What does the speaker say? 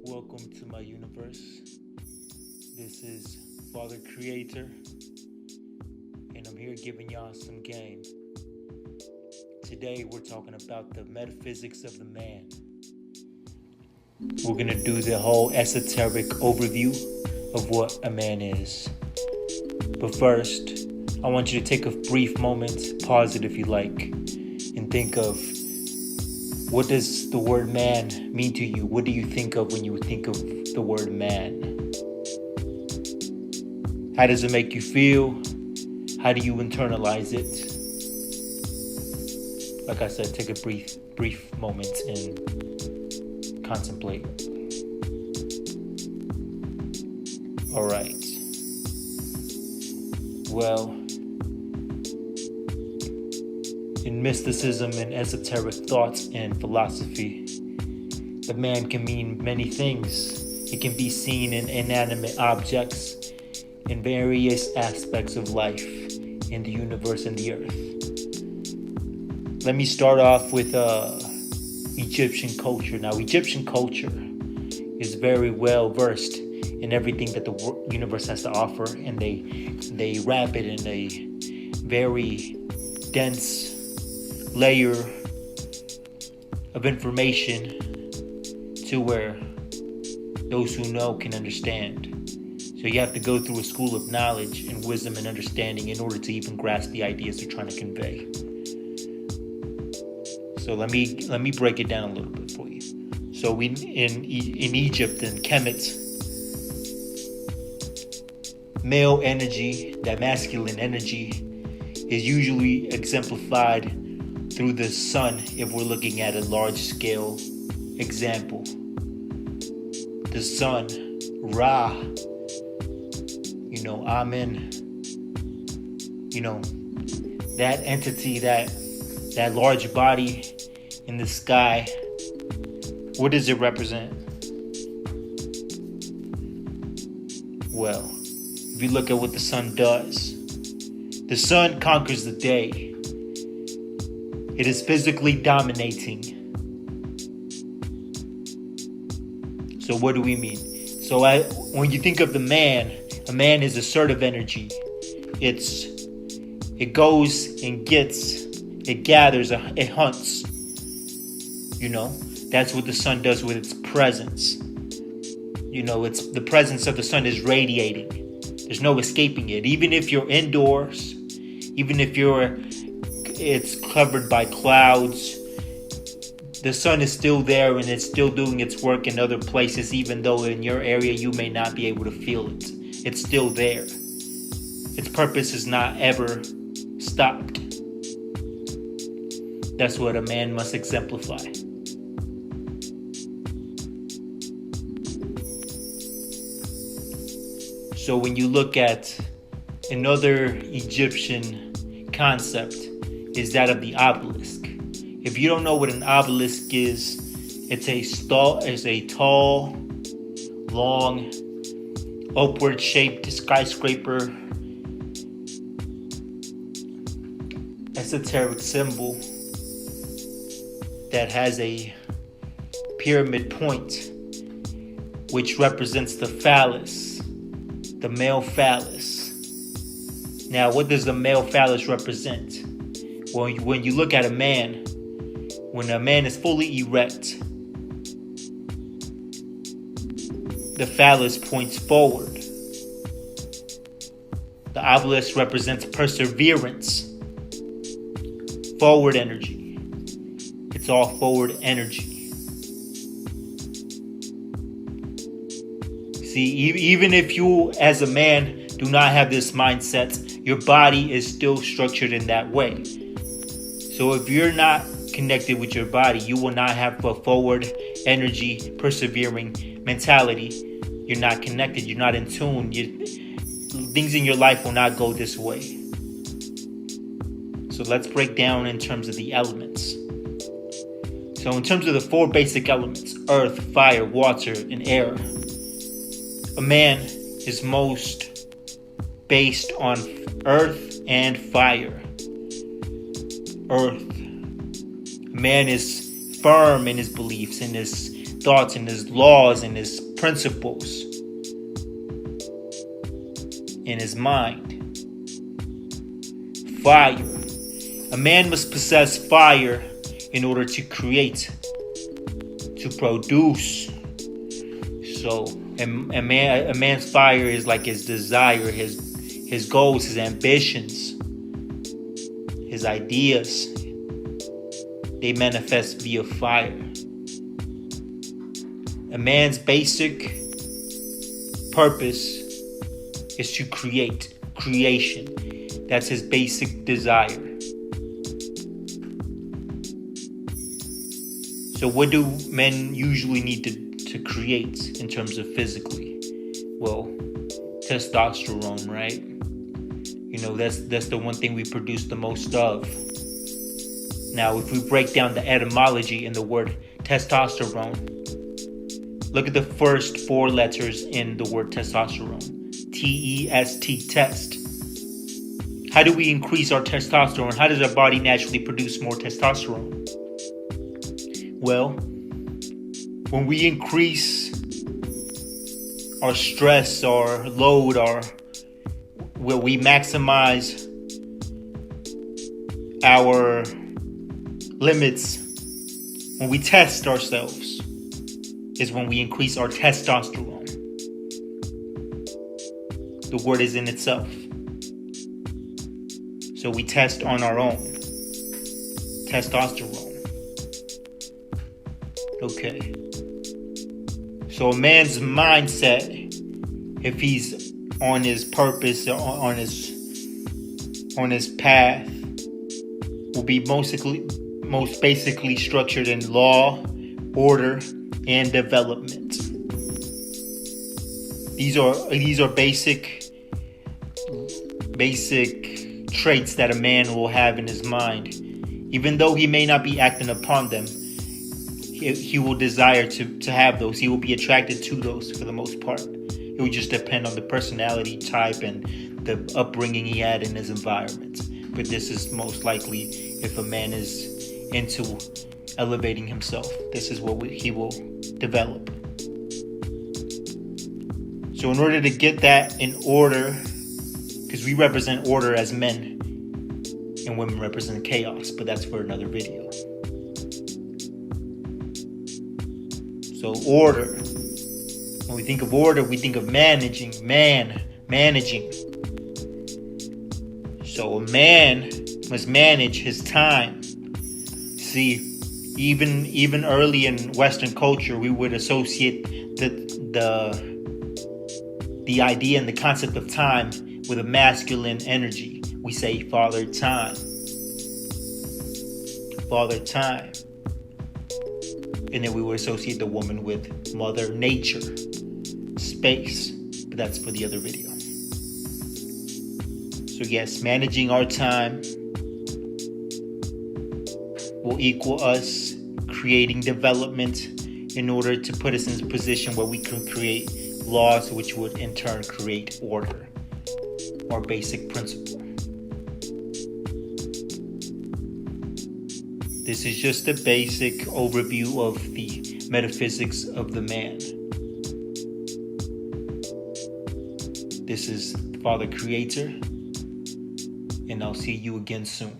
Welcome to my universe. This is Father Creator, and I'm here giving y'all some game. Today we're talking about the metaphysics of the man. We're gonna do the whole esoteric overview of what a man is. But first, I want you to take a brief moment, pause it if you like, and think of what does the word man mean to you? What do you think of when you think of the word man? How does it make you feel? How do you internalize it? Like I said, take a brief moment and contemplate. All right. Well, in mysticism and esoteric thoughts and philosophy, the man can mean many things. It can be seen in inanimate objects, in various aspects of life, in the universe and the earth. Let me start off with Egyptian culture. Now, Egyptian culture is very well versed in everything that the universe has to offer, and they wrap it in a very dense layer of information to where those who know can understand. So you have to go through a school of knowledge and wisdom and understanding in order to even grasp the ideas they're trying to convey. So let me break it down a little bit for you. So in Egypt and Kemet, male energy, that masculine energy, is usually exemplified through the sun if we're looking at a large scale example. The sun, Ra, Amen, that entity, that large body in the sky, what does it represent? Well, if you look at what the sun does, the sun conquers the day. It is physically dominating. So what do we mean? So when you think of the man, a man is assertive energy. It goes and gets, it gathers, it hunts. That's what the sun does with its presence. It's the presence of the sun is radiating. There's no escaping it. Even if you're indoors, even if it's covered by clouds, the sun is still there and it's still doing its work in other places, even though in your area you may not be able to feel it. It's still there. Its purpose is not ever stopped. That's what a man must exemplify. So when you look at another Egyptian concept, is that of the obelisk. If you don't know what an obelisk is, it's a tall, long, upward-shaped skyscraper, esoteric symbol that has a pyramid point, which represents the phallus, the male phallus. Now, what does the male phallus represent? Well, when you look at a man, when a man is fully erect, the phallus points forward. The obelisk represents perseverance, forward energy. It's all forward energy. See, even if you as a man do not have this mindset, your body is still structured in that way. So if you're not connected with your body, you will not have a forward energy, persevering mentality. You're not connected. You're not in tune. Things in your life will not go this way. So let's break down in terms of the elements. So in terms of the four basic elements, earth, fire, water, and air, a man is most based on earth and fire. Earth. A man is firm in his beliefs, in his thoughts and his laws and his principles in his mind. Fire. A man must possess fire in order to create, to produce. So a man's fire is like his desire, his goals, his ambitions, his ideas. They manifest via fire. A man's basic purpose is to creation. That's his basic desire. So what do men usually need to create in terms of physically? Well, testosterone, right? That's the one thing we produce the most of. Now, if we break down the etymology in the word testosterone, look at the first 4 letters in the word testosterone. T-E-S-T, test. How do we increase our testosterone? How does our body naturally produce more testosterone? Well, when we increase our stress, our load, where we maximize our limits, when we test ourselves, is when we increase our testosterone. The word is in itself. So we test on our own. Testosterone. Okay. So a man's mindset, if he's on his purpose, on his path, will be most basically structured in law, order, and development. These are basic traits that a man will have in his mind. Even though he may not be acting upon them, he will desire to have those. He will be attracted to those for the most part. It will just depend on the personality type and the upbringing he had in his environment. But this is most likely if a man is into elevating himself. This is what he will develop. So in order to get that in order, because we represent order as men, and women represent chaos, but that's for another video. So order. When we think of order, we think of managing. So a man must manage his time. See, even early in Western culture, we would associate the idea and the concept of time with a masculine energy. We say father time. And then we would associate the woman with mother nature, space. But that's for the other video. So yes, managing our time will equal us creating development in order to put us in a position where we can create laws which would in turn create order, or basic principle. This is just a basic overview of the metaphysics of the man. This is the Father Creator, and I'll see you again soon.